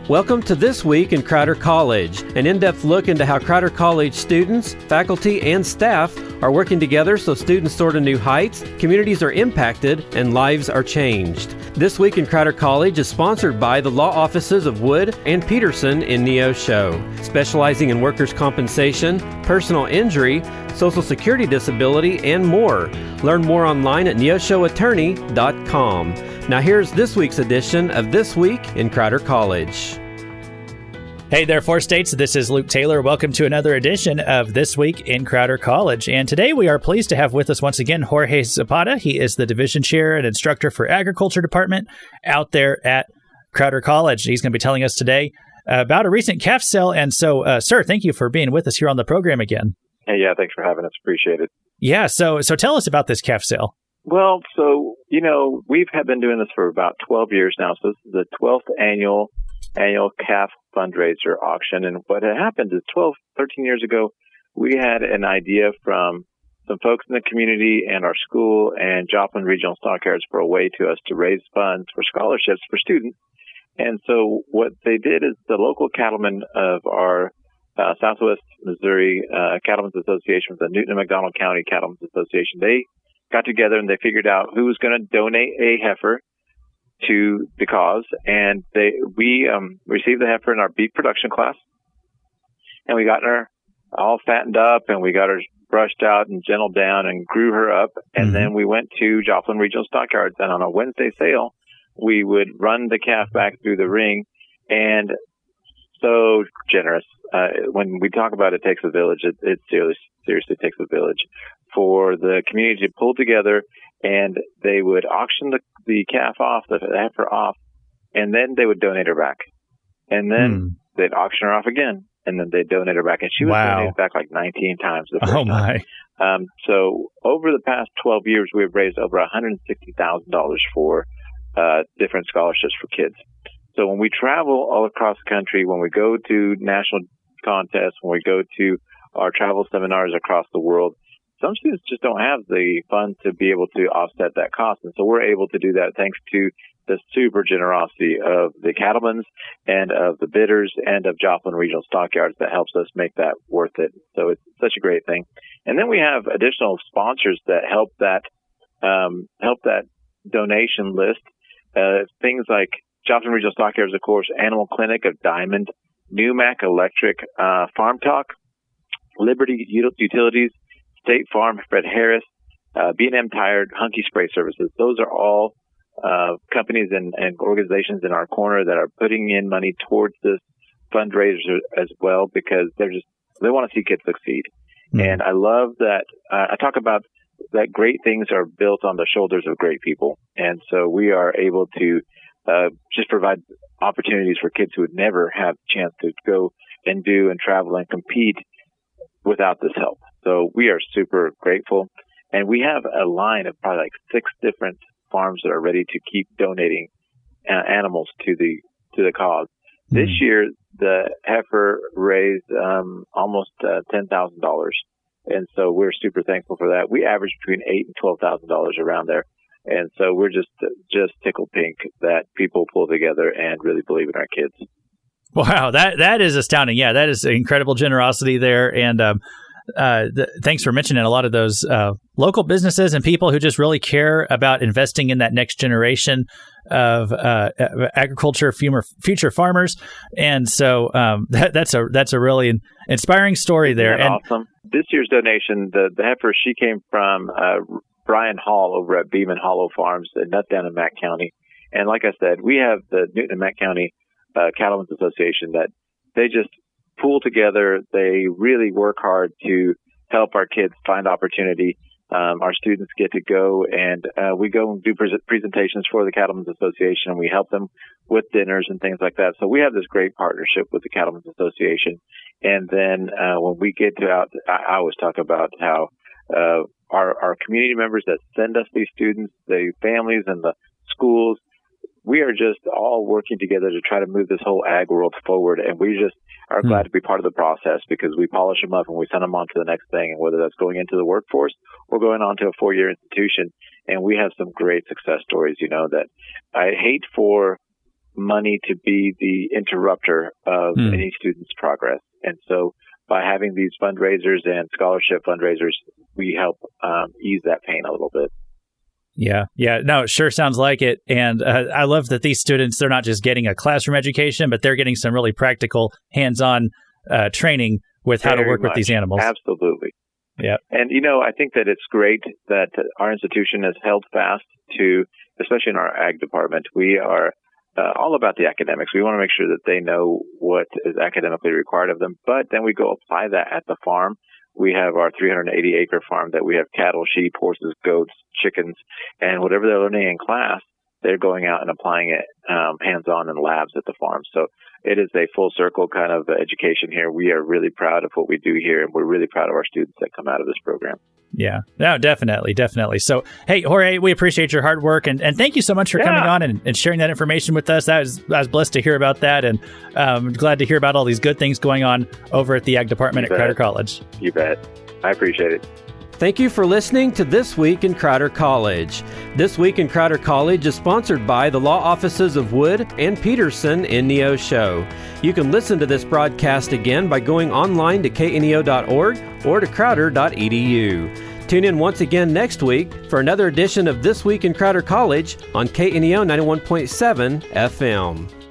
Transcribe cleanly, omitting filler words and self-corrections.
Welcome to This Week in Crowder College, an in-depth look into how Crowder College students, faculty, and staff are working together so students soar to new heights, communities are impacted, and lives are changed. This Week in Crowder College is sponsored by the law offices of Wood and Peterson in Neosho, specializing in workers' compensation, personal injury, Social Security disability, and more. Learn more online at neoshoattorney.com. Now here's this week's edition of This Week in Crowder College. Hey there, Four States. This is Luke Taylor. Welcome to another edition of This Week in Crowder College. And today we are pleased to have with us once again Jorge Zapata. He is the division chair and instructor for Agriculture Department out there at Crowder College. He's going to be telling us today about a recent calf sale. And so, sir, thank you for being with us here on the program again. Hey, yeah, thanks for having us. Appreciate it. Yeah, so tell us about this calf sale. Well, so, we've been doing this for about 12 years now. So this is the 12th annual calf fundraiser auction. And what had happened is 13 years ago, we had an idea from some folks in the community and our school and Joplin Regional Stockyards for a way to us to raise funds for scholarships for students. And so what they did is the local cattlemen of our Southwest Missouri Cattlemen's Association, the Newton and McDonald County Cattlemen's Association, they got together and they figured out who was going to donate a heifer to the cause. And we received the heifer in our beef production class, and we got her all fattened up, and we got her brushed out and gentled down and grew her up. And then we went to Joplin Regional Stockyards, and on a Wednesday sale, we would run the calf back through the ring. And so generous. When we talk about it takes a village, it seriously takes a village for the community to pull together, and they would auction the calf off, the heifer off, and then they would donate her back. And then they'd auction her off again, and then they'd donate her back. And she was donated back like 19 times the first time. So over the past 12 years, we've raised over $160,000 for different scholarships for kids. So when we travel all across the country, when we go to national contests, when we go to our travel seminars across the world, some students just don't have the funds to be able to offset that cost. And so we're able to do that thanks to the super generosity of the cattlemen's and of the bidders and of Joplin Regional Stockyards that helps us make that worth it. So it's such a great thing. And then we have additional sponsors that help that donation list. Things like Joplin Regional Stockyards, of course, Animal Clinic of Diamond, Numac Electric, Farm Talk, Liberty Utilities, State Farm, Fred Harris, B&M Tire, Hunky Spray Services. Those are all companies and organizations in our corner that are putting in money towards this fundraiser as well, because they want to see kids succeed. And I love that. I talk about that great things are built on the shoulders of great people. And so we are able to just provide opportunities for kids who would never have a chance to go and do and travel and compete without this help. So we are super grateful. And we have a line of probably like 6 different farms that are ready to keep donating animals to the cause. This year, the heifer raised almost $10,000. And so we're super thankful for that. We average between $8,000 and $12,000 around there. And so we're just tickled pink that people pull together and really believe in our kids. Wow, that is astounding. Yeah, that is incredible generosity there. And thanks for mentioning a lot of those local businesses and people who just really care about investing in that next generation of agriculture, future farmers. And so that's a really inspiring story there. And awesome. This year's donation, the heifer, she came from Brian Hall over at Beeman Hollow Farms, and that's down in Mack County. And like I said, we have the Newton and Mack County Cattlemen's Association that they just pool together. They really work hard to help our kids find opportunity. Our students get to go and we go and do presentations for the Cattlemen's Association, and we help them with dinners and things like that. So we have this great partnership with the Cattlemen's Association. And then when we get I always talk about how our community members that send us these students, the families and the schools, we are just all working together to try to move this whole ag world forward. And we just are glad to be part of the process, because we polish them up and we send them on to the next thing. And whether that's going into the workforce or going on to a 4-year institution. And we have some great success stories, that I hate for money to be the interrupter of any student's progress. And so by having these fundraisers and scholarship fundraisers, we help ease that pain a little bit. Yeah. No, it sure sounds like it. And I love that these students, they're not just getting a classroom education, but they're getting some really practical, hands-on training with how to work with these animals. Absolutely. Yeah. And, I think that it's great that our institution has held fast to, especially in our ag department, we are all about the academics. We want to make sure that they know what is academically required of them, but then we go apply that at the farm. We have our 380-acre farm that we have cattle, sheep, horses, goats, chickens, and whatever they're learning in class, they're going out and applying it hands-on in labs at the farm. So it is a full circle kind of education here. We are really proud of what we do here, and we're really proud of our students that come out of this program. Yeah, no, definitely. So, hey, Jorge, we appreciate your hard work, and thank you so much for coming on and sharing that information with us. I was blessed to hear about that, and glad to hear about all these good things going on over at the Ag Department at Crowder College. You bet. I appreciate it. Thank you for listening to This Week in Crowder College. This Week in Crowder College is sponsored by the law offices of Wood and Peterson in Neosho. You can listen to this broadcast again by going online to kneo.org or to crowder.edu. Tune in once again next week for another edition of This Week in Crowder College on KNEO 91.7 FM.